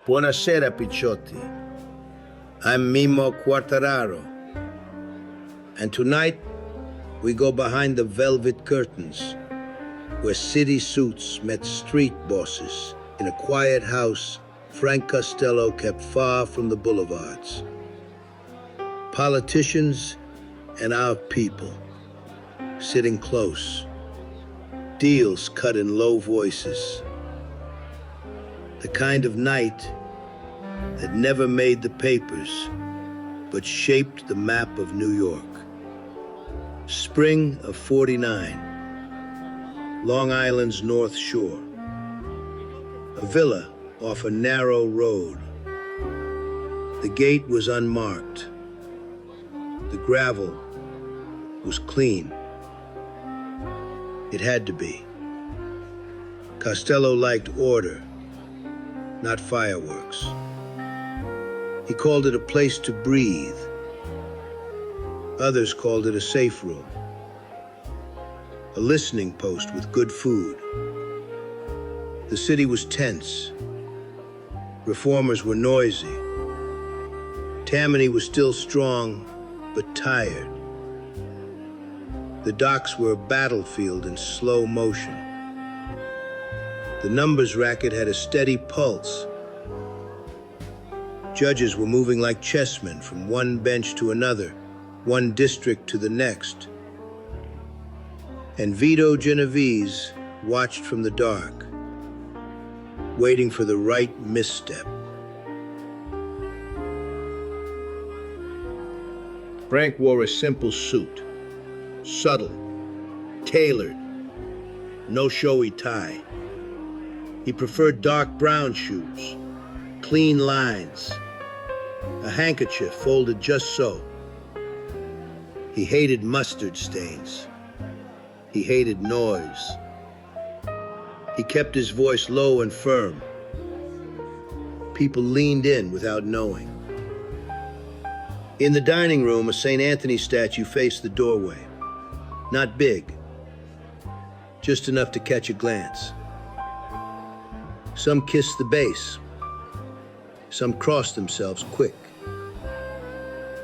Buonasera, Picciotti. I'm Mimmo Quartararo. And tonight, we go behind the velvet curtains, where city suits met street bosses in a quiet house Frank Costello kept far from the boulevards. Politicians and our people, sitting close, deals cut in low voices. The kind of night that never made the papers, but shaped the map of New York. Spring of '49, Long Island's North Shore. A villa off a narrow road. The gate was unmarked. The gravel was clean. It had to be. Costello liked order, not fireworks. He called it a place to breathe. Others called it a safe room, a listening post with good food. The city was tense. Reformers were noisy. Tammany was still strong, but tired. The docks were a battlefield in slow motion. The numbers racket had a steady pulse. Judges were moving like chessmen from one bench to another, one district to the next. And Vito Genovese watched from the dark, waiting for the right misstep. Frank wore a simple suit, subtle, tailored, no showy tie. He preferred dark brown shoes, clean lines, a handkerchief folded just so. He hated mustard stains. He hated noise. He kept his voice low and firm. People leaned in without knowing. In the dining room, a St. Anthony statue faced the doorway. Not big, just enough to catch a glance. Some kissed the base. Some crossed themselves quick.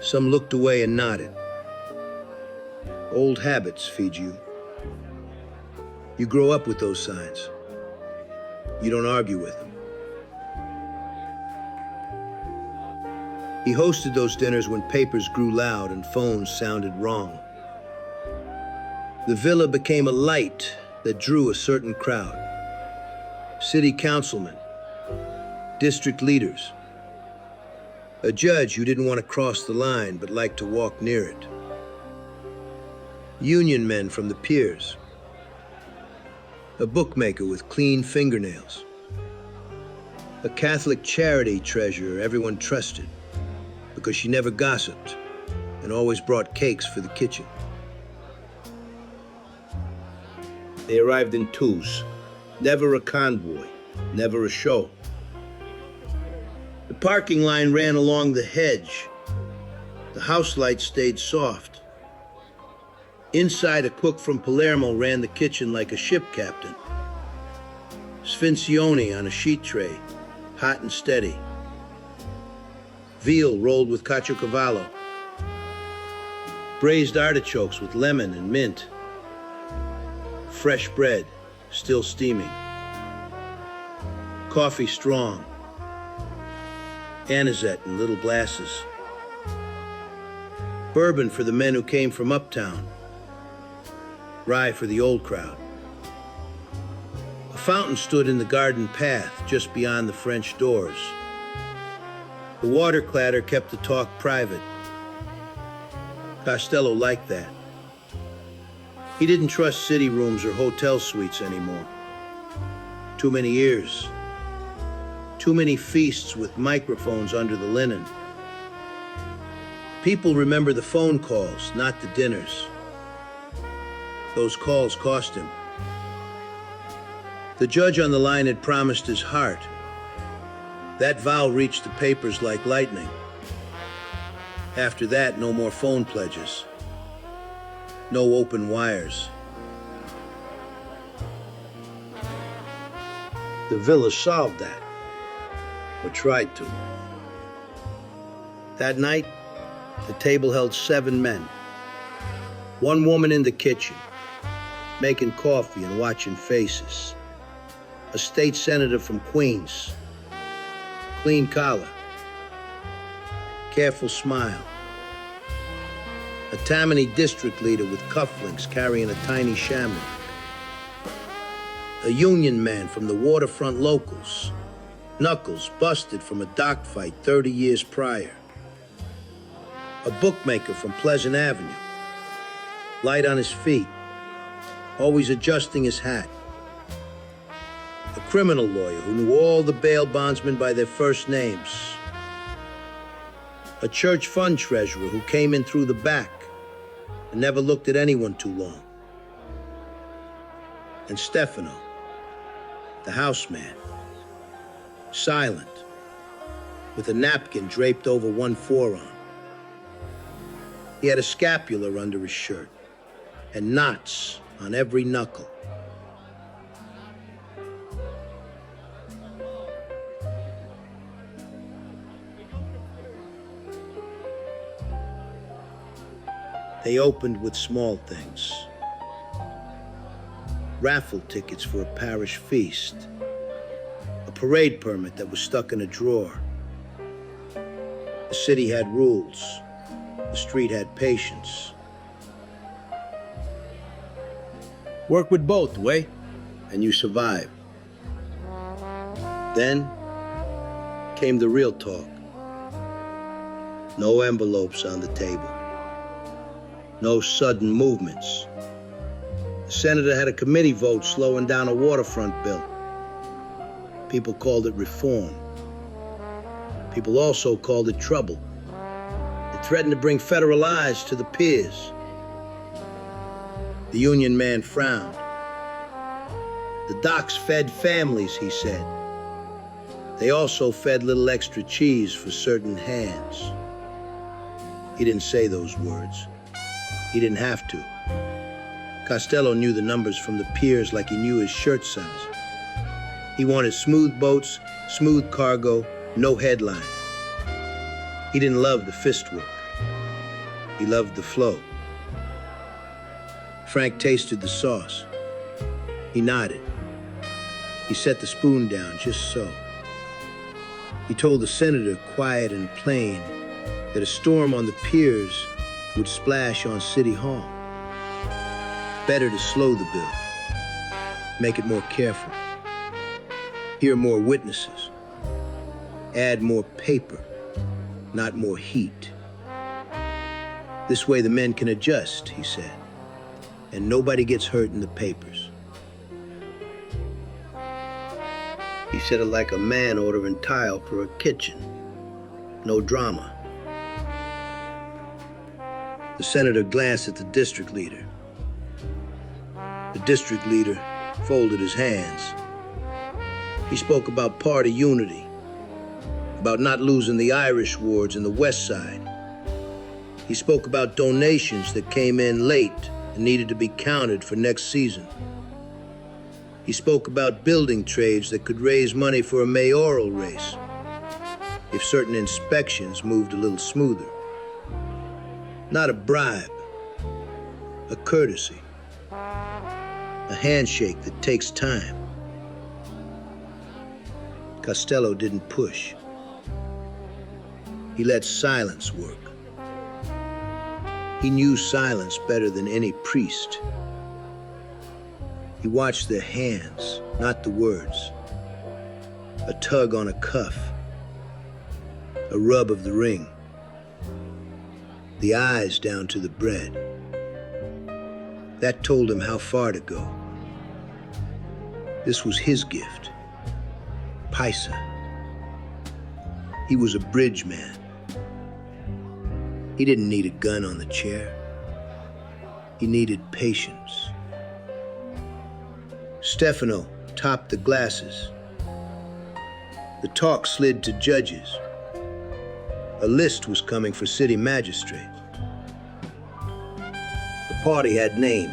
Some looked away and nodded. Old habits feed you. You grow up with those signs. You don't argue with them. He hosted those dinners when papers grew loud and phones sounded wrong. The villa became a light that drew a certain crowd. City councilmen, district leaders, a judge who didn't want to cross the line but liked to walk near it, union men from the piers, a bookmaker with clean fingernails, a Catholic charity treasurer everyone trusted because she never gossiped and always brought cakes for the kitchen. They arrived in twos, never a convoy, never a show. The parking line ran along the hedge. The house lights stayed soft. Inside, a cook from Palermo ran the kitchen like a ship captain. Sfincione on a sheet tray, hot and steady. Veal rolled with caciocavallo. Braised artichokes with lemon and mint. Fresh bread, still steaming. Coffee strong. Anisette in little glasses. Bourbon for the men who came from uptown. Rye for the old crowd. A fountain stood in the garden path just beyond the French doors. The water clatter kept the talk private. Costello liked that. He didn't trust city rooms or hotel suites anymore. Too many ears. Too many feasts with microphones under the linen. People remember the phone calls, not the dinners. Those calls cost him. The judge on the line had promised his heart. That vow reached the papers like lightning. After that, no more phone pledges. No open wires. The villa solved that. or tried to. That night, the table held 7 men. One woman in the kitchen, making coffee and watching faces. A state senator from Queens, clean collar, careful smile. A Tammany district leader with cufflinks carrying a tiny shamrock. A union man from the waterfront locals, knuckles busted from a dock fight 30 years prior. A bookmaker from Pleasant Avenue, light on his feet, always adjusting his hat. A criminal lawyer who knew all the bail bondsmen by their first names. A church fund treasurer who came in through the back and never looked at anyone too long. And Stefano, the houseman, silent, with a napkin draped over one forearm. He had a scapular under his shirt and knots on every knuckle. They opened with small things. Raffle tickets for a parish feast. A parade permit that was stuck in a drawer. The city had rules. The street had patience. Work with both, way, and you survive. Then came the real talk. No envelopes on the table. No sudden movements. The senator had a committee vote slowing down a waterfront bill. People called it reform. People also called it trouble. It threatened to bring federal eyes to the piers. The union man frowned. The docks fed families, he said. They also fed little extra cheese for certain hands. He didn't say those words. He didn't have to. Costello knew the numbers from the piers like he knew his shirt size. He wanted smooth boats, smooth cargo, no headline. He didn't love the fist work. He loved the flow. Frank tasted the sauce. He nodded. He set the spoon down just so. He told the senator, quiet and plain, that a storm on the piers would splash on City Hall. Better to slow the bill, make it more careful, hear more witnesses, add more paper, not more heat. This way the men can adjust, he said, and nobody gets hurt in the papers. He said it like a man ordering tile for a kitchen. No drama. The senator glanced at the district leader. The district leader folded his hands. He spoke about party unity, about not losing the Irish wards in the West Side. He spoke about donations that came in late and needed to be counted for next season. He spoke about building trades that could raise money for a mayoral race if certain inspections moved a little smoother. Not a bribe, a courtesy, a handshake that takes time. Costello didn't push. He let silence work. He knew silence better than any priest. He watched their hands, not the words. A tug on a cuff, a rub of the ring. The eyes down to the bread. That told him how far to go. This was his gift. Paisa. He was a bridge man. He didn't need a gun on the chair. He needed patience. Stefano topped the glasses. The talk slid to judges. A list was coming for city magistrate. The party had names.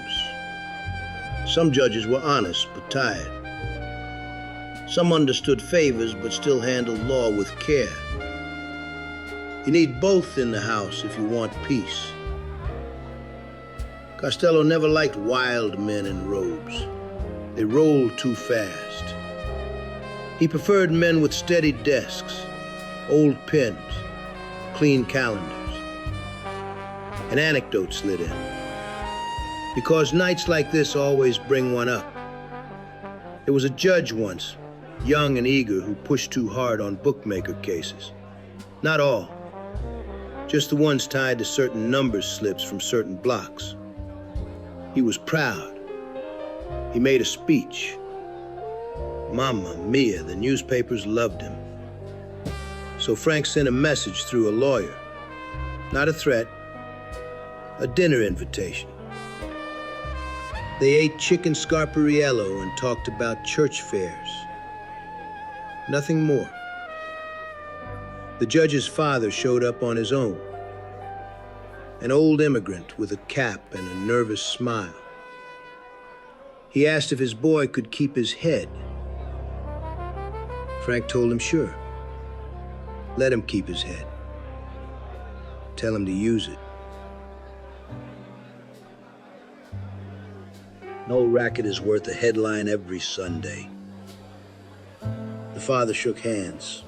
Some judges were honest but tired. Some understood favors but still handled law with care. You need both in the house if you want peace. Costello never liked wild men in robes. They rolled too fast. He preferred men with steady desks, old pens, clean calendars. An anecdote slid in. Because nights like this always bring one up. There was a judge once, young and eager, who pushed too hard on bookmaker cases. Not all, just the ones tied to certain number slips from certain blocks. He was proud. He made a speech. Mamma mia, the newspapers loved him. So Frank sent a message through a lawyer. Not a threat, a dinner invitation. They ate chicken scarpariello and talked about church fairs. Nothing more. The judge's father showed up on his own. An old immigrant with a cap and a nervous smile. He asked if his boy could keep his head. Frank told him sure. Let him keep his head. Tell him to use it. No racket is worth a headline every Sunday. The father shook hands.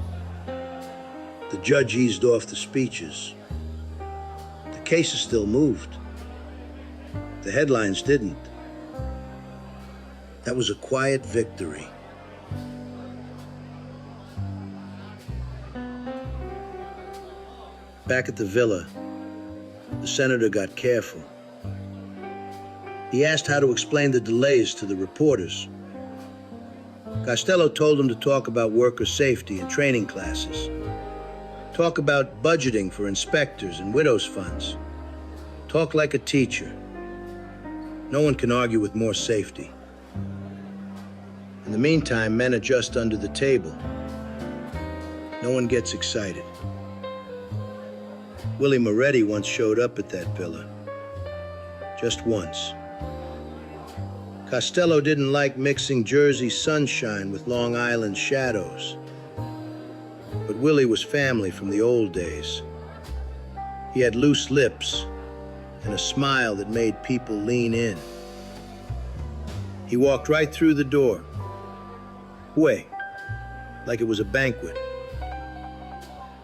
The judge eased off the speeches. The cases still moved. The headlines didn't. That was a quiet victory. Back at the villa, the senator got careful. He asked how to explain the delays to the reporters. Costello told him to talk about worker safety and training classes. Talk about budgeting for inspectors and widows' funds. Talk like a teacher. No one can argue with more safety. In the meantime, men adjust under the table. No one gets excited. Willie Moretti once showed up at that villa. Just once. Costello didn't like mixing Jersey sunshine with Long Island shadows. But Willie was family from the old days. He had loose lips and a smile that made people lean in. He walked right through the door. Way, like it was a banquet.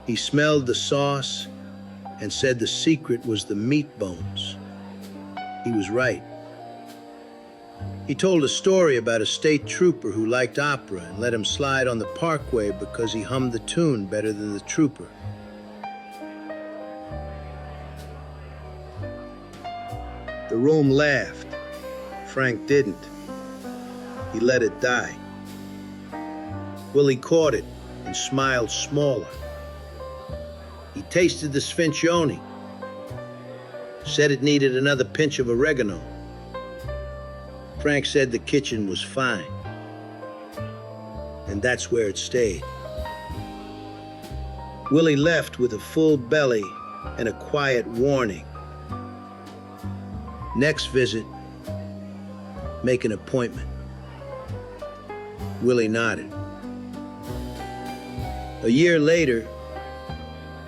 He smelled the sauce and said the secret was the meat bones. He was right. He told a story about a state trooper who liked opera and let him slide on the parkway because he hummed the tune better than the trooper. The room laughed. Frank didn't. He let it die. Willie caught it and smiled smaller. He tasted the sfincione, said it needed another pinch of oregano. Frank said the kitchen was fine, and that's where it stayed. Willie left with a full belly and a quiet warning. Next visit, make an appointment. Willie nodded. A year later,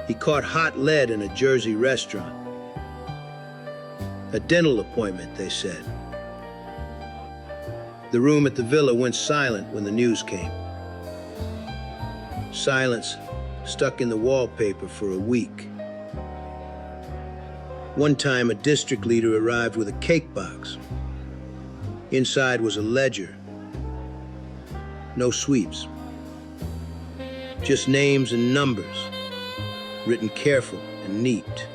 he caught hot lead in a Jersey restaurant. A dental appointment, they said. The room at the villa went silent when the news came. Silence stuck in the wallpaper for a week. One time, a district leader arrived with a cake box. Inside was a ledger. No sweeps. Just names and numbers, written careful and neat.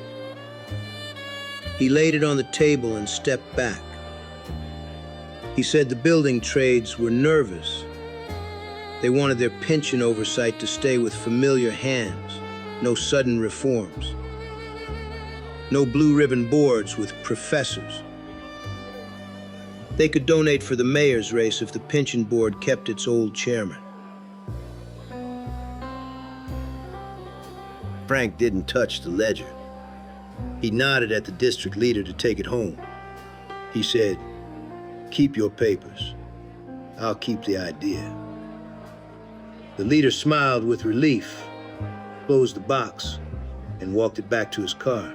He laid it on the table and stepped back. He said the building trades were nervous. They wanted their pension oversight to stay with familiar hands, no sudden reforms. No blue ribbon boards with professors. They could donate for the mayor's race if the pension board kept its old chairman. Frank didn't touch the ledger. He nodded at the district leader to take it home. He said, "Keep your papers. I'll keep the idea." The leader smiled with relief, closed the box, and walked it back to his car.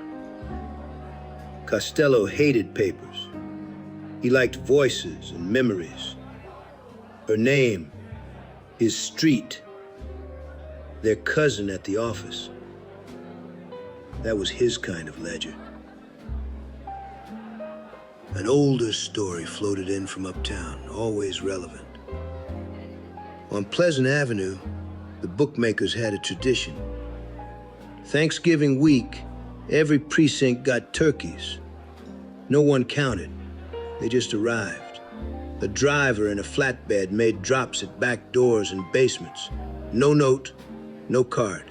Costello hated papers. He liked voices and memories. Her name, his street, their cousin at the office. That was his kind of ledger. An older story floated in from uptown, always relevant. On Pleasant Avenue, the bookmakers had a tradition. Thanksgiving week, every precinct got turkeys. No one counted. They just arrived. A driver in a flatbed made drops at back doors and basements. No note, no card.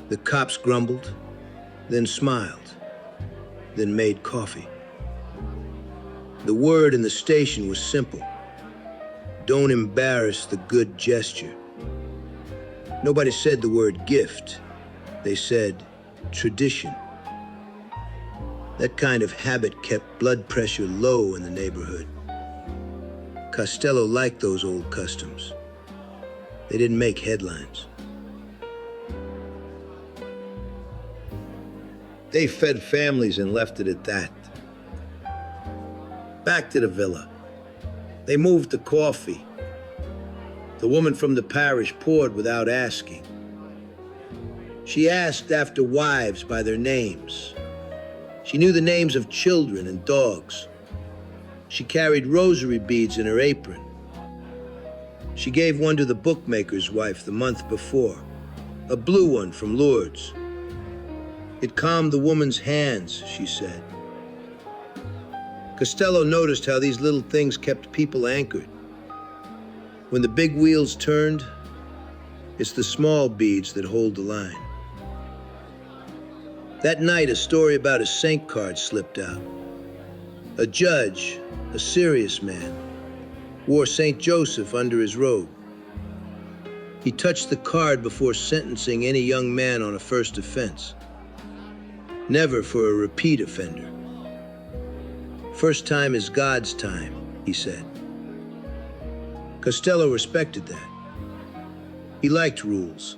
The cops grumbled, then smiled, then made coffee. The word in the station was simple. Don't embarrass the good gesture. Nobody said the word gift. They said tradition. That kind of habit kept blood pressure low in the neighborhood. Costello liked those old customs. They didn't make headlines. They fed families and left it at that. Back to the villa. They moved the coffee. The woman from the parish poured without asking. She asked after wives by their names. She knew the names of children and dogs. She carried rosary beads in her apron. She gave one to the bookmaker's wife the month before, a blue one from Lourdes. It calmed the woman's hands, she said. Costello noticed how these little things kept people anchored. When the big wheels turned, it's the small beads that hold the line. That night, a story about a saint card slipped out. A judge, a serious man, wore St. Joseph under his robe. He touched the card before sentencing any young man on a first offense. Never for a repeat offender. First time is God's time, he said. Costello respected that. He liked rules,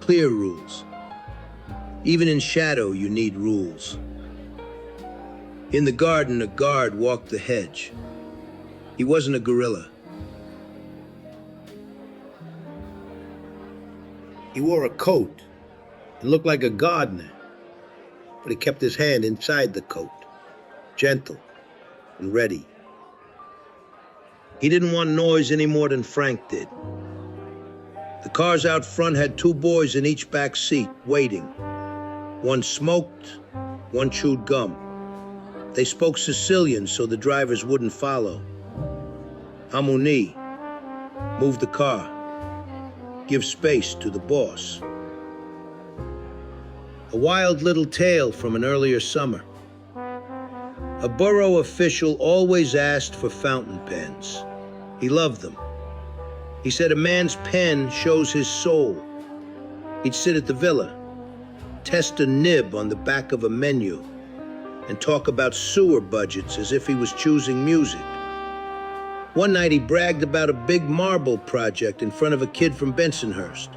clear rules. Even in shadow, you need rules. In the garden, a guard walked the hedge. He wasn't a gorilla. He wore a coat and looked like a gardener, but he kept his hand inside the coat, gentle and ready. He didn't want noise any more than Frank did. The cars out front had two boys in each back seat, waiting. One smoked, one chewed gum. They spoke Sicilian so the drivers wouldn't follow. Harmonie, move the car, give space to the boss. A wild little tale from an earlier summer. A borough official always asked for fountain pens. He loved them. He said a man's pen shows his soul. He'd sit at the villa, test a nib on the back of a menu, and talk about sewer budgets as if he was choosing music. One night he bragged about a big marble project in front of a kid from Bensonhurst.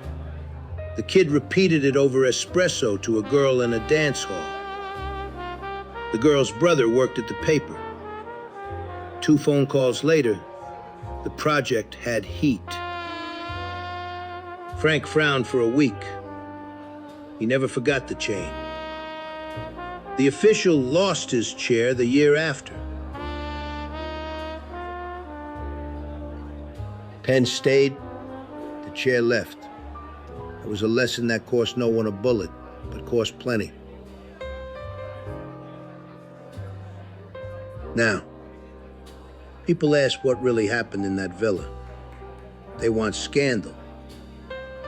The kid repeated it over espresso to a girl in a dance hall. The girl's brother worked at the paper. 2 phone calls later, the project had heat. Frank frowned for a week. He never forgot the chain. The official lost his chair the year after. Pen stayed, the chair left. It was a lesson that cost no one a bullet, but cost plenty. Now, people ask what really happened in that villa. They want scandal.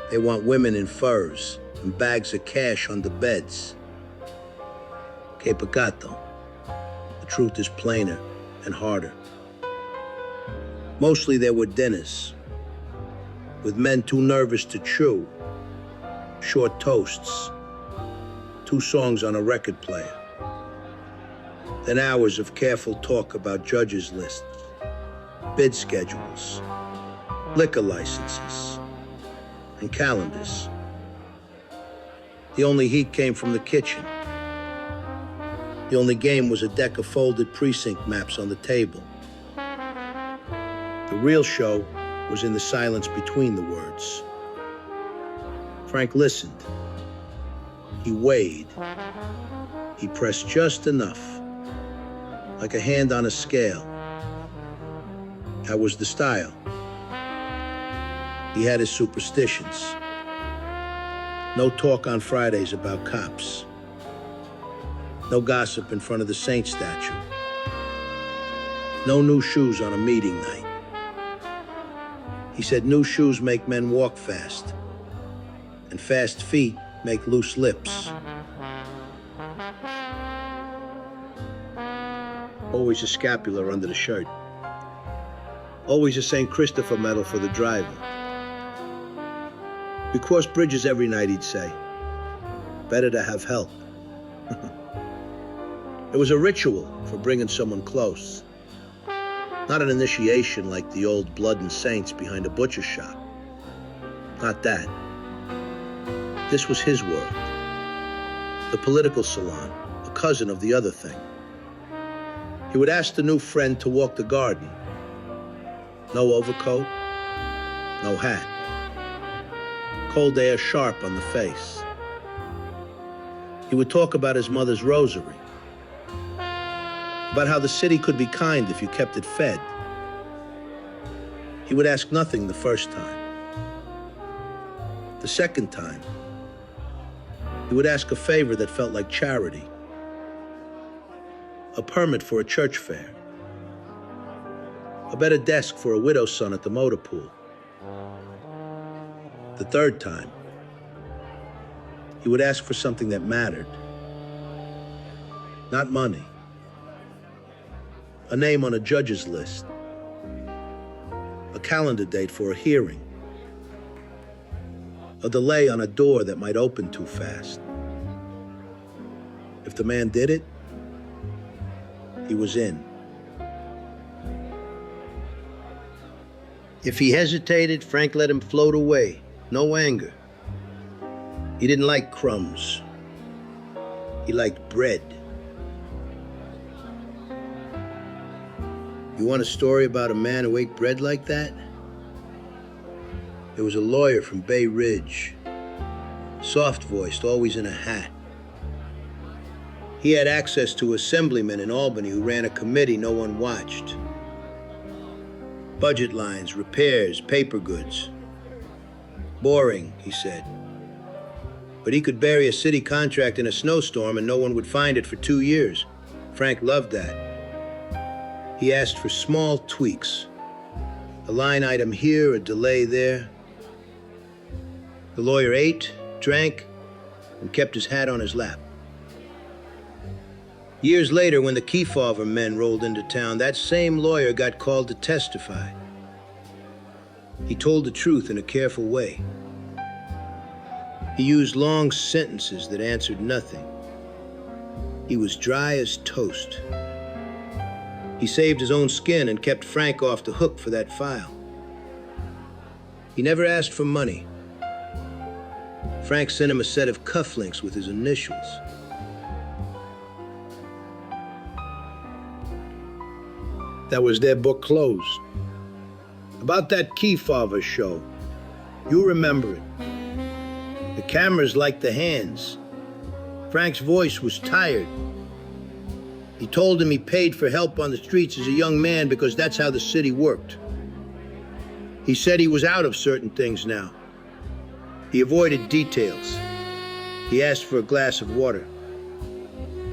They want women in furs and bags of cash on the beds. Que peccato. The truth is plainer and harder. Mostly there were dinners, with men too nervous to chew, short toasts, 2 songs on a record player, then hours of careful talk about judges' lists, bid schedules, liquor licenses, and calendars. The only heat came from the kitchen. The only game was a deck of folded precinct maps on the table. The real show was in the silence between the words. Frank listened. He weighed. He pressed just enough, like a hand on a scale. That was the style. He had his superstitions. No talk on Fridays about cops. No gossip in front of the saint statue. No new shoes on a meeting night. He said new shoes make men walk fast, and fast feet make loose lips. Always a scapular under the shirt. Always a St. Christopher medal for the driver. We crossed bridges every night, he'd say. Better to have help. It was a ritual for bringing someone close. Not an initiation like the old blood and saints behind a butcher shop. Not that. This was his world. The political salon, a cousin of the other thing. He would ask the new friend to walk the garden. No overcoat, no hat. Cold air sharp on the face. He would talk about his mother's rosary, about how the city could be kind if you kept it fed. He would ask nothing the first time. The second time, he would ask a favor that felt like charity. A permit for a church fair. A better desk for a widow's son at the motor pool. The third time, he would ask for something that mattered. Not money. A name on a judge's list. A calendar date for a hearing. A delay on a door that might open too fast. If the man did it, he was in. If he hesitated, Frank let him float away. No anger. He didn't like crumbs. He liked bread. You want a story about a man who ate bread like that? There was a lawyer from Bay Ridge. Soft-voiced, always in a hat. He had access to assemblymen in Albany who ran a committee no one watched. Budget lines, repairs, paper goods. Boring, he said. But he could bury a city contract in a snowstorm and no one would find it for 2 years. Frank loved that. He asked for small tweaks. A line item here, a delay there. The lawyer ate, drank, and kept his hat on his lap. Years later, when the Kefauver men rolled into town, that same lawyer got called to testify. He told the truth in a careful way. He used long sentences that answered nothing. He was dry as toast. He saved his own skin and kept Frank off the hook for that file. He never asked for money. Frank sent him a set of cufflinks with his initials. That was their book closed. About that Kefauver show, you remember it. The cameras liked the hands. Frank's voice was tired. He told him he paid for help on the streets as a young man because that's how the city worked. He said he was out of certain things now. He avoided details. He asked for a glass of water.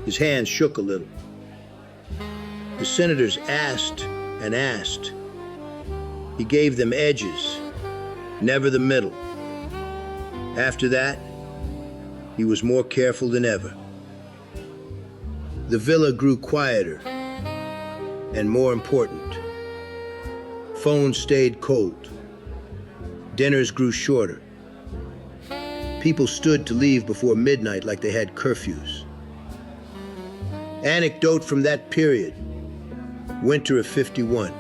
His hands shook a little. The senators asked and asked. He gave them edges, never the middle. After that, he was more careful than ever. The villa grew quieter and more important. Phones stayed cold. Dinners grew shorter. People stood to leave before midnight like they had curfews. Anecdote from that period, winter of '51.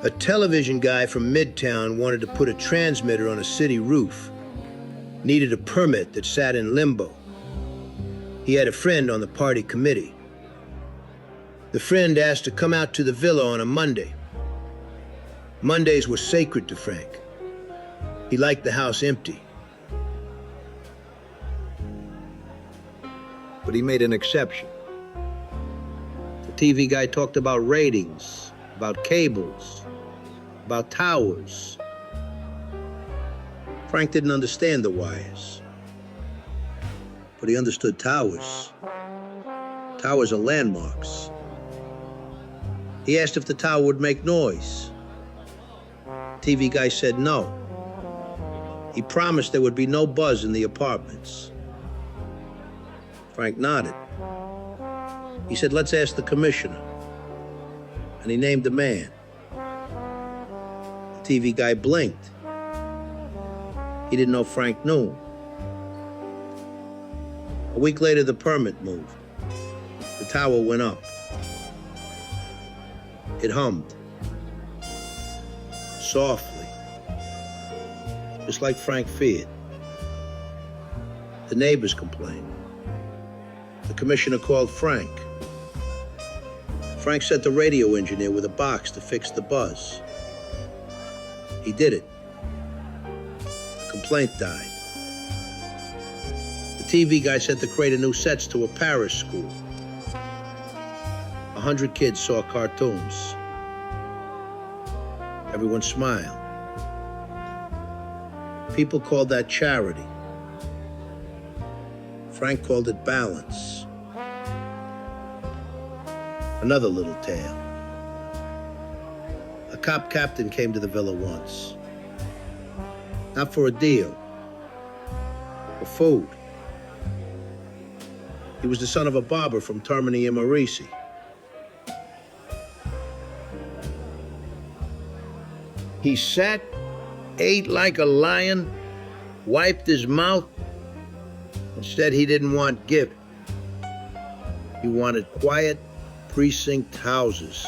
A television guy from Midtown wanted to put a transmitter on a city roof. Needed a permit that sat in limbo. He had a friend on the party committee. The friend asked to come out to the villa on a Monday. Mondays were sacred to Frank. He liked the house empty. But he made an exception. The TV guy talked about ratings, about cables, about towers. Frank didn't understand the wires, but he understood towers. Towers are landmarks. He asked if the tower would make noise. TV guy said no. He promised there would be no buzz in the apartments. Frank nodded. He said, let's ask the commissioner. And he named the man. The TV guy blinked. He didn't know Frank knew. A week later, the permit moved. The tower went up. It hummed. Softly. Just like Frank feared. The neighbors complained. The commissioner called Frank. Frank sent the radio engineer with a box to fix the buzz. He did it. The complaint died. The TV guy sent to create new sets to a parish school. 100 kids saw cartoons. Everyone smiled. People called that charity. Frank called it balance. Another little tale. A cop captain came to the villa once. Not for a deal, for food. He was the son of a barber from Termini and Marisi. He sat, ate like a lion, wiped his mouth, and said he didn't want gift. He wanted quiet precinct houses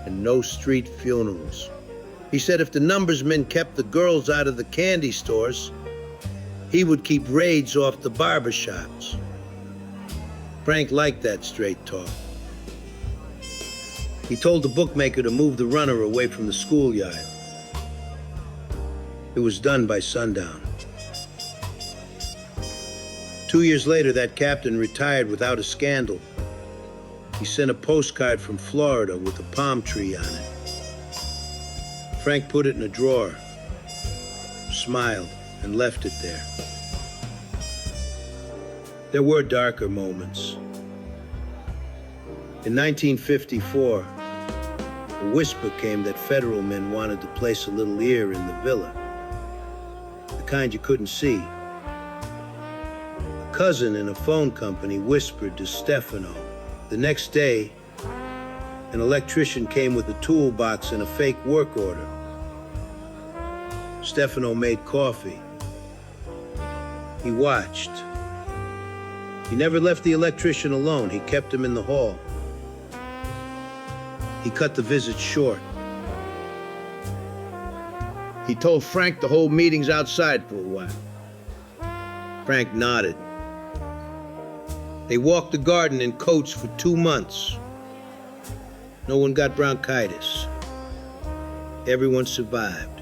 and no street funerals. He said if the numbersmen kept the girls out of the candy stores, he would keep raids off the barbershops. Frank liked that straight talk. He told the bookmaker to move the runner away from the schoolyard. It was done by sundown. 2 years later, that captain retired without a scandal. He sent a postcard from Florida with a palm tree on it. Frank put it in a drawer, smiled, and left it there. There were darker moments. In 1954, a whisper came that federal men wanted to place a little ear in the villa, the kind you couldn't see. A cousin in a phone company whispered to Stefano. The next day, an electrician came with a toolbox and a fake work order. Stefano made coffee. He watched. He never left the electrician alone. He kept him in the hall. He cut the visit short. He told Frank to hold meetings outside for a while. Frank nodded. They walked the garden in coats for 2 months. No one got bronchitis. Everyone survived.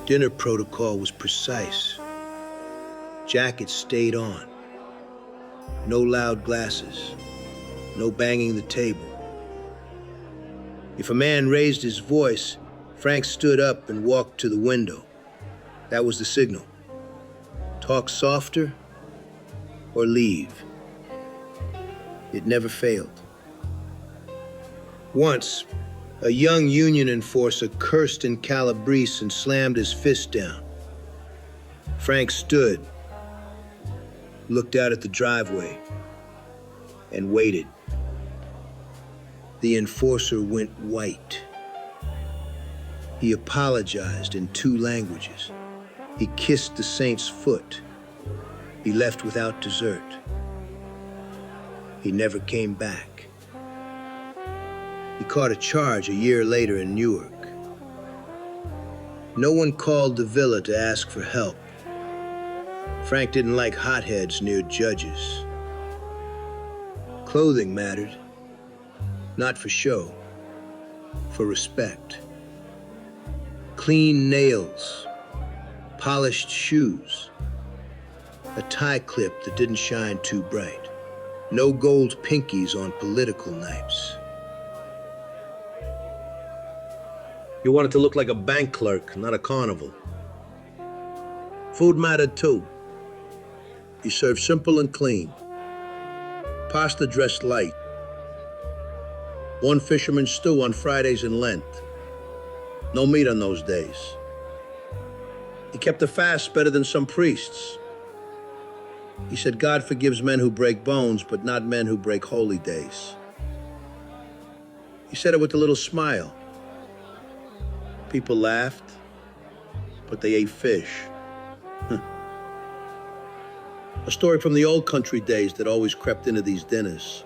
Dinner protocol was precise. Jackets stayed on. No loud glasses. No banging the table. If a man raised his voice, Frank stood up and walked to the window. That was the signal. Talk softer or leave. It never failed. Once, a young Union enforcer cursed in Calabrese and slammed his fist down. Frank stood, looked out at the driveway, and waited. The enforcer went white. He apologized in 2 languages. He kissed the saint's foot. He left without dessert. He never came back. He caught a charge a year later in Newark. No one called the villa to ask for help. Frank didn't like hotheads near judges. Clothing mattered, not for show, for respect. Clean nails, polished shoes, a tie clip that didn't shine too bright. No gold pinkies on political nights. You wanted to look like a bank clerk, not a carnival. Food mattered too. He served simple and clean. Pasta dressed light. One fisherman's stew on Fridays in Lent. No meat on those days. He kept the fast better than some priests. He said God forgives men who break bones, but not men who break holy days. He said it with a little smile. People laughed, but they ate fish. A story from the old country days that always crept into these dinners.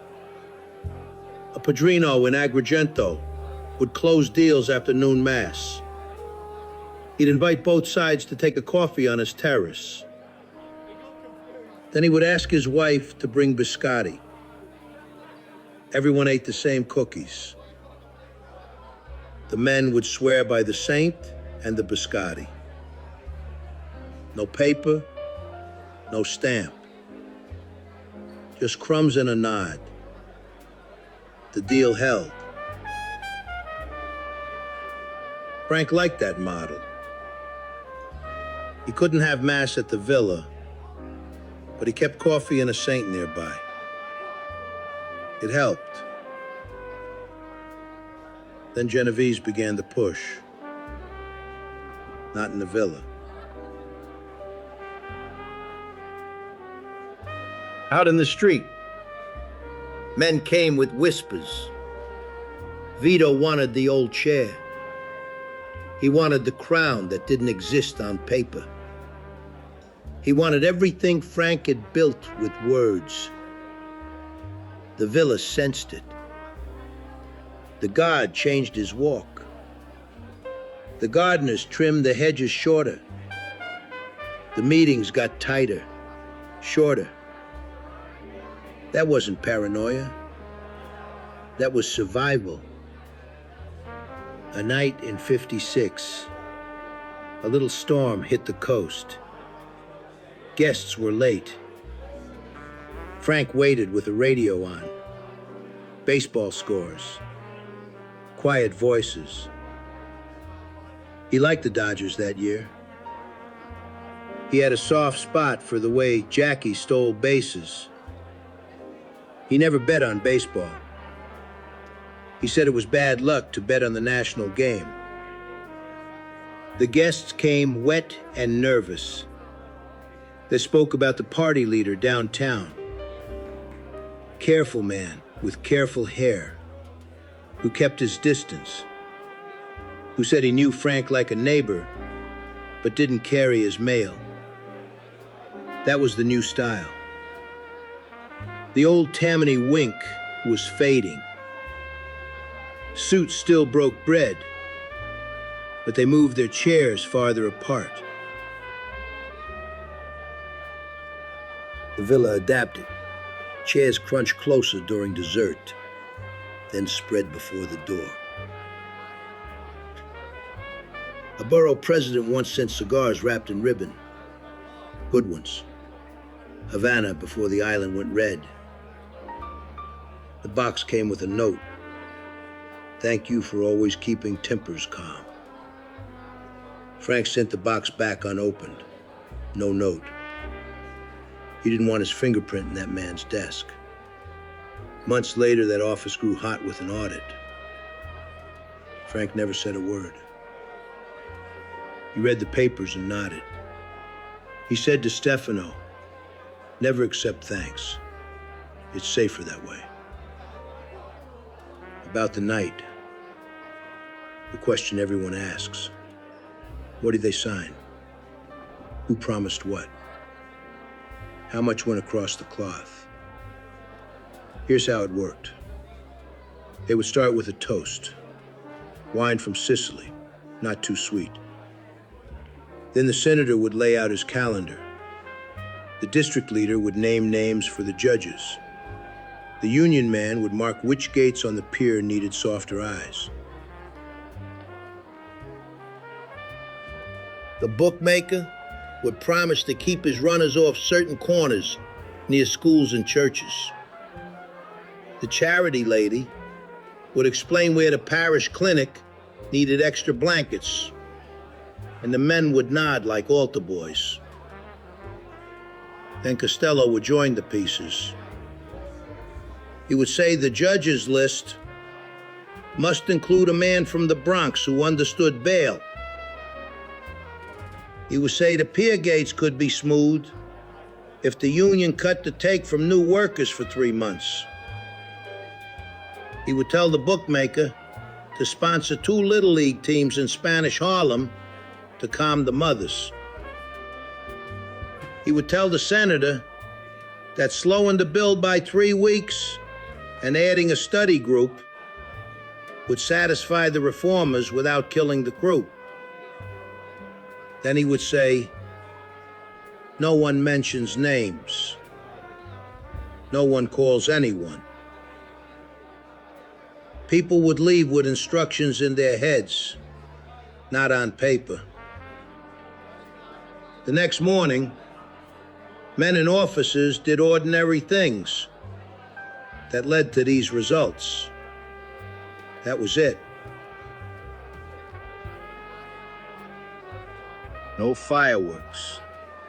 A padrino in Agrigento would close deals after noon mass. He'd invite both sides to take a coffee on his terrace. Then he would ask his wife to bring biscotti. Everyone ate the same cookies. The men would swear by the saint and the biscotti. No paper, no stamp. Just crumbs and a nod. The deal held. Frank liked that model. He couldn't have mass at the villa, but he kept coffee and a saint nearby. It helped. Then Genovese began to push. Not in the villa. Out in the street, men came with whispers. Vito wanted the old chair. He wanted the crown that didn't exist on paper. He wanted everything Frank had built with words. The villa sensed it. The guard changed his walk. The gardeners trimmed the hedges shorter. The meetings got tighter, shorter. That wasn't paranoia. That was survival. A night in '56, a little storm hit the coast. Guests were late. Frank waited with the radio on. Baseball scores. Quiet voices. He liked the Dodgers that year. He had a soft spot for the way Jackie stole bases. He never bet on baseball. He said it was bad luck to bet on the national game. The guests came wet and nervous. They spoke about the party leader downtown. Careful man with careful hair, who kept his distance, who said he knew Frank like a neighbor, but didn't carry his mail. That was the new style. The old Tammany wink was fading. Suits still broke bread, but they moved their chairs farther apart. The villa adapted. Chairs crunched closer during dessert, then spread before the door. A borough president once sent cigars wrapped in ribbon. Good ones. Havana before the island went red. The box came with a note. Thank you for always keeping tempers calm. Frank sent the box back unopened. No note. He didn't want his fingerprint in that man's desk. Months later, that office grew hot with an audit. Frank never said a word. He read the papers and nodded. He said to Stefano, never accept thanks. It's safer that way. About the night, the question everyone asks. What did they sign? Who promised what? How much went across the cloth? Here's how it worked. They would start with a toast. Wine from Sicily, not too sweet. Then the senator would lay out his calendar. The district leader would name names for the judges. The union man would mark which gates on the pier needed softer eyes. The bookmaker would promise to keep his runners off certain corners near schools and churches. The charity lady would explain where the parish clinic needed extra blankets, and the men would nod like altar boys. Then Costello would join the pieces. He would say the judges list must include a man from the Bronx who understood bail. He would say the pier gates could be smoothed if the union cut the take from new workers for 3 months. He would tell the bookmaker to sponsor 2 Little League teams in Spanish Harlem to calm the mothers. He would tell the senator that slowing the bill by 3 weeks and adding a study group would satisfy the reformers without killing the crew. Then he would say, no one mentions names. No one calls anyone. People would leave with instructions in their heads, not on paper. The next morning, men and officers did ordinary things that led to these results. That was it. No fireworks,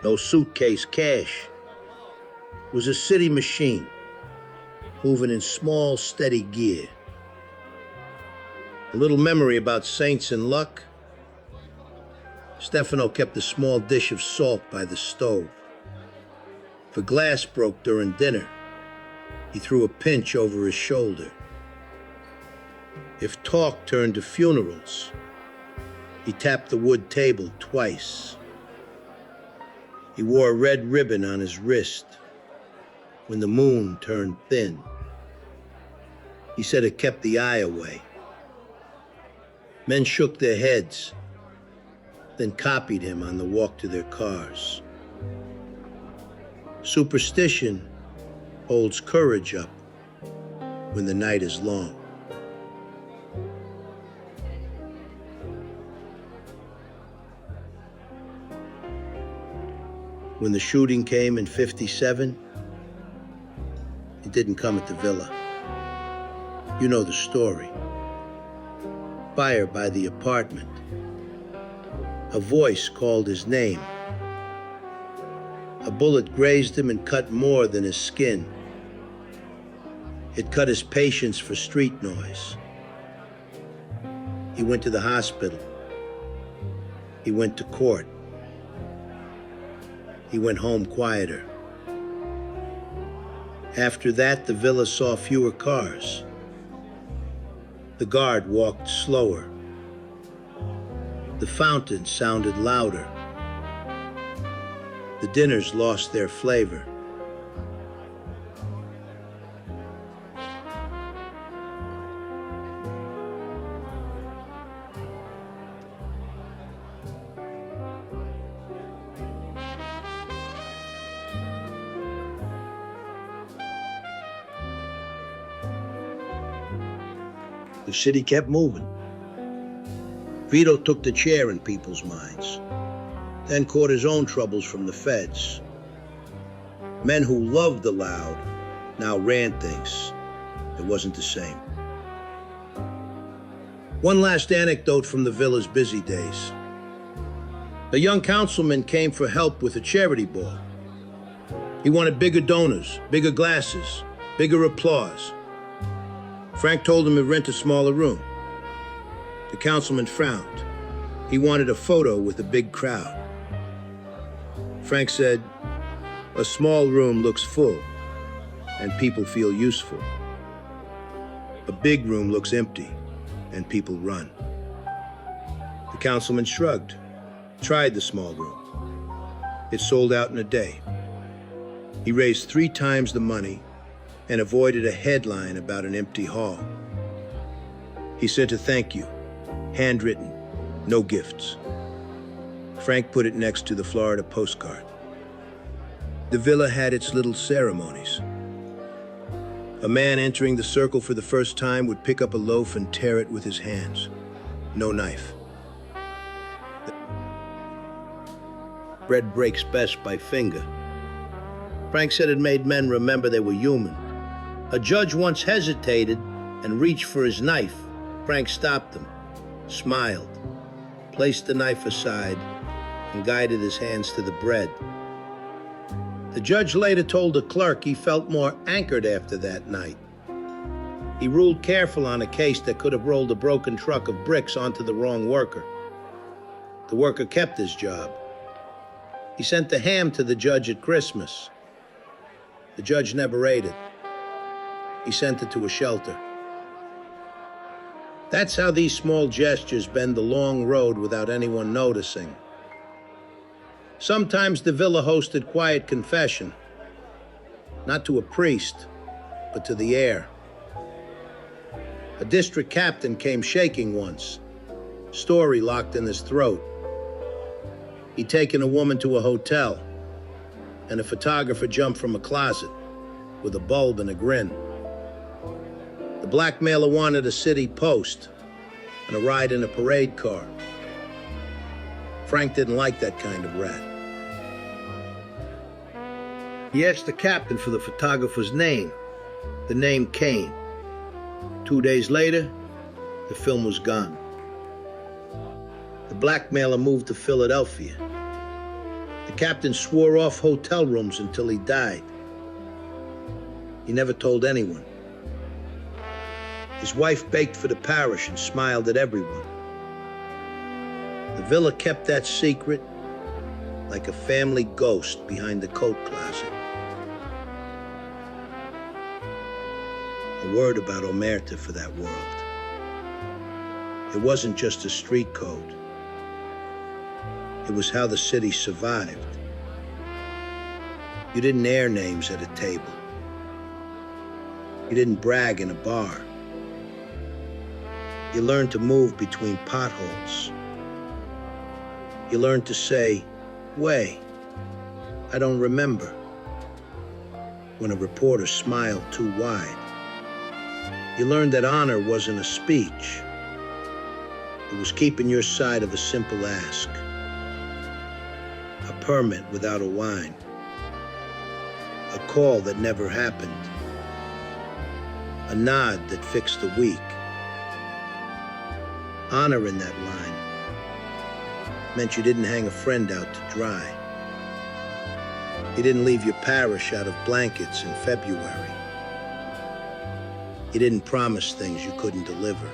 no suitcase cash. It was a city machine, moving in small, steady gear. A little memory about saints and luck. Stefano kept a small dish of salt by the stove. If a glass broke during dinner, he threw a pinch over his shoulder. If talk turned to funerals, he tapped the wood table twice. He wore a red ribbon on his wrist when the moon turned thin. He said it kept the eye away. Men shook their heads, then copied him on the walk to their cars. Superstition holds courage up when the night is long. When the shooting came in '57, it didn't come at the villa. You know the story. Fire by the apartment. A voice called his name. A bullet grazed him and cut more than his skin. It cut his patience for street noise. He went to the hospital. He went to court. He went home quieter. After that, the villa saw fewer cars. The guard walked slower. The fountain sounded louder. The dinners lost their flavor. The city kept moving. Vito took the chair in people's minds, then caught his own troubles from the feds. Men who loved the loud now ran things. It wasn't the same. One last anecdote from the villa's busy days. A young councilman came for help with a charity ball. He wanted bigger donors, bigger glasses, bigger applause. Frank told him to rent a smaller room. The councilman frowned. He wanted a photo with a big crowd. Frank said, "A small room looks full, and people feel useful. A big room looks empty, and people run." The councilman shrugged, tried the small room. It sold out in a day. He raised 3 times the money and avoided a headline about an empty hall. He sent a thank you, handwritten, no gifts. Frank put it next to the Florida postcard. The villa had its little ceremonies. A man entering the circle for the first time would pick up a loaf and tear it with his hands. No knife. Bread breaks best by finger. Frank said it made men remember they were human. A judge once hesitated and reached for his knife. Frank stopped him, smiled, placed the knife aside, and guided his hands to the bread. The judge later told the clerk he felt more anchored after that night. He ruled careful on a case that could have rolled a broken truck of bricks onto the wrong worker. The worker kept his job. He sent the ham to the judge at Christmas. The judge never ate it. He sent it to a shelter. That's how these small gestures bend the long road without anyone noticing. Sometimes the villa hosted quiet confession, not to a priest, but to the air. A district captain came shaking once, story locked in his throat. He'd taken a woman to a hotel, and a photographer jumped from a closet with a bulb and a grin. The blackmailer wanted a city post and a ride in a parade car. Frank didn't like that kind of rat. He asked the captain for the photographer's name. The name came. 2 days later, the film was gone. The blackmailer moved to Philadelphia. The captain swore off hotel rooms until he died. He never told anyone. His wife baked for the parish and smiled at everyone. The villa kept that secret like a family ghost behind the coat closet. A word about Omerta for that world. It wasn't just a street code. It was how the city survived. You didn't air names at a table. You didn't brag in a bar. You learned to move between potholes. You learned to say, "Way, I don't remember," when a reporter smiled too wide. You learned that honor wasn't a speech. It was keeping your side of a simple ask. A permit without a whine. A call that never happened. A nod that fixed the weak. Honor in that line meant you didn't hang a friend out to dry. You didn't leave your parish out of blankets in February. You didn't promise things you couldn't deliver.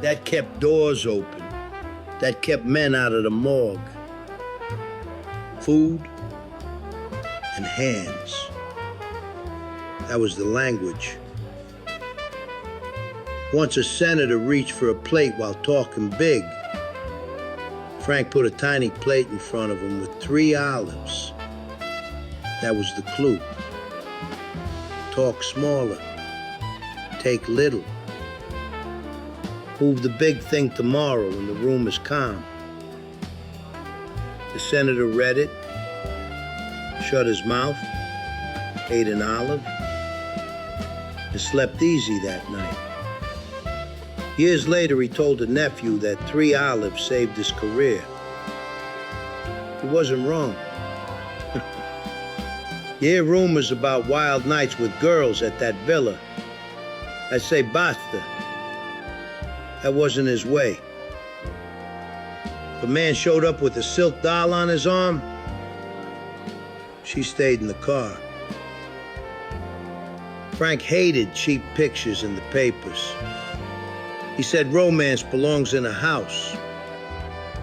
That kept doors open. That kept men out of the morgue. Food and hands. That was the language. Once a senator reached for a plate while talking big. Frank put a tiny plate in front of him with 3 olives. That was the clue. Talk smaller. Take little. Move the big thing tomorrow when the room is calm. The senator read it, shut his mouth, ate an olive, and slept easy that night. Years later, he told a nephew that 3 olives saved his career. He wasn't wrong. You hear rumors about wild nights with girls at that villa. I say basta. That wasn't his way. If a man showed up with a silk doll on his arm, she stayed in the car. Frank hated cheap pictures in the papers. He said romance belongs in a house,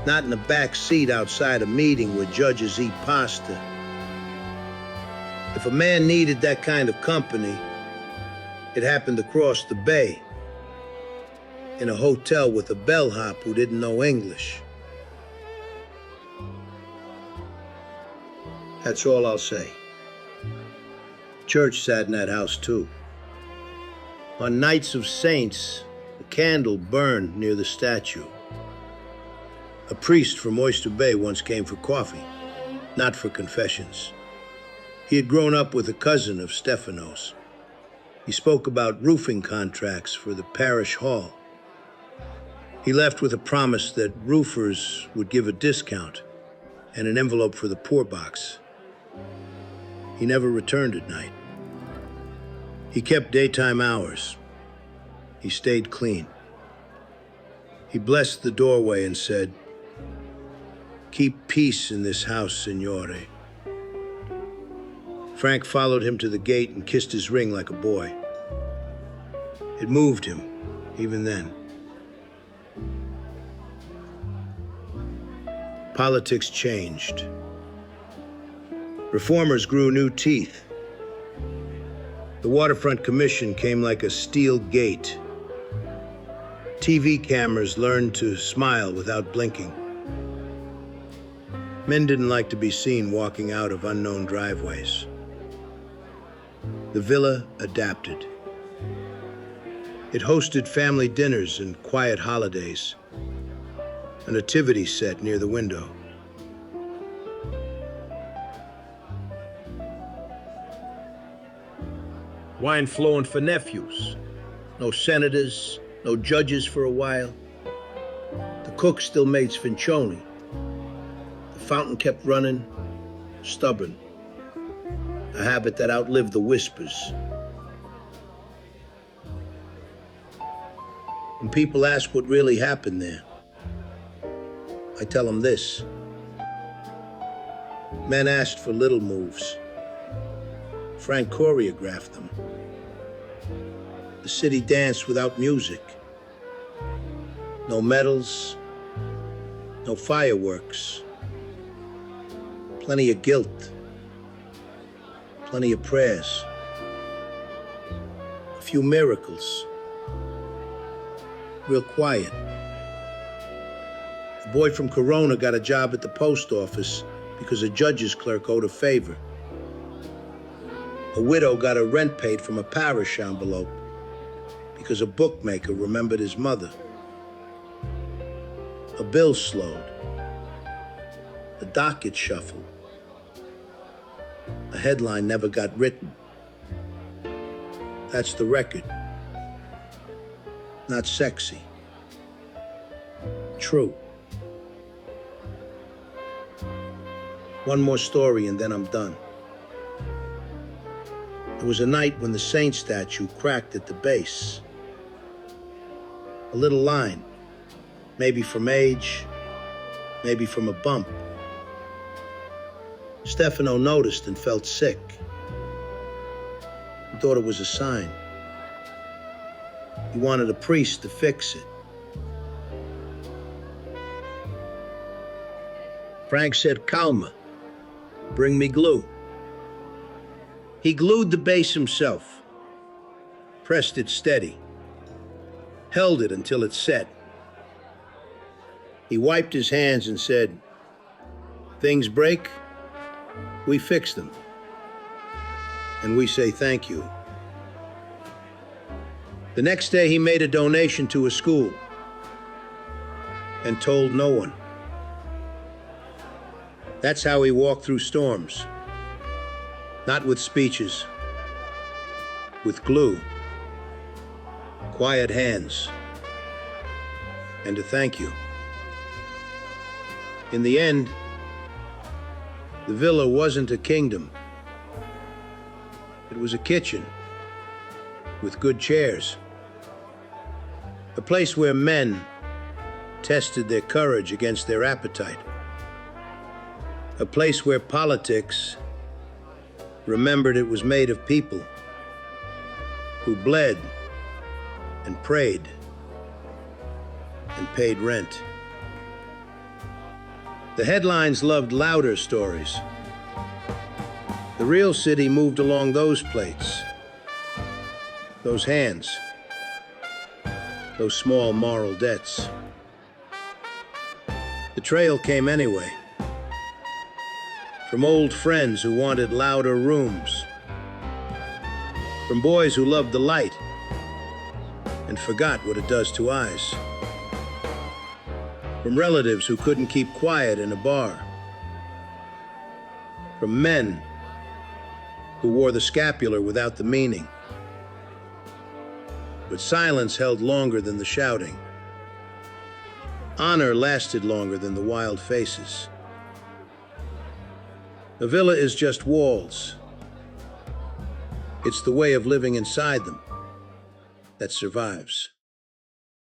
not in the back seat outside a meeting where judges eat pasta. If a man needed that kind of company, it happened across the bay, in a hotel with a bellhop who didn't know English. That's all I'll say. Church sat in that house too. On nights of saints, a candle burned near the statue. A priest from Oyster Bay once came for coffee, not for confessions. He had grown up with a cousin of Stefano's. He spoke about roofing contracts for the parish hall. He left with a promise that roofers would give a discount and an envelope for the poor box. He never returned at night. He kept daytime hours. He stayed clean. He blessed the doorway and said, "Keep peace in this house, signore." Frank followed him to the gate and kissed his ring like a boy. It moved him, even then. Politics changed. Reformers grew new teeth. The Waterfront Commission came like a steel gate. TV cameras learned to smile without blinking. Men didn't like to be seen walking out of unknown driveways. The villa adapted. It hosted family dinners and quiet holidays. A nativity set near the window. Wine flowing for nephews. No senators, no judges for a while. The cook still made sfincioni. The fountain kept running, stubborn. A habit that outlived the whispers. When people ask what really happened there, I tell them this. Men asked for little moves. Frank choreographed them. The city danced without music. No medals, no fireworks. Plenty of guilt. Plenty of prayers. A few miracles. Real quiet. A boy from Corona got a job at the post office because a judge's clerk owed a favor. A widow got her rent paid from a parish envelope because a bookmaker remembered his mother. A bill slowed. A docket shuffled. A headline never got written. That's the record. Not sexy. True. One more story and then I'm done. There was a night when the saint statue cracked at the base. A little line, maybe from age, maybe from a bump. Stefano noticed and felt sick. He thought it was a sign. He wanted a priest to fix it. Frank said, "Calma, bring me glue." He glued the base himself, pressed it steady, held it until it set. He wiped his hands and said, "Things break, we fix them, and we say thank you." The next day he made a donation to a school and told no one. That's how he walked through storms. Not with speeches, with glue, quiet hands, and a thank you. In the end, the villa wasn't a kingdom. It was a kitchen with good chairs. A place where men tested their courage against their appetite. A place where politics remembered it was made of people who bled and prayed and paid rent. The headlines loved louder stories. The real city moved along those plates, those hands, those small moral debts. The trail came anyway, from old friends who wanted louder rooms, from boys who loved the light and forgot what it does to eyes, from relatives who couldn't keep quiet in a bar, from men who wore the scapular without the meaning. But silence held longer than the shouting. Honor lasted longer than the wild faces. A villa is just walls. It's the way of living inside them that survives.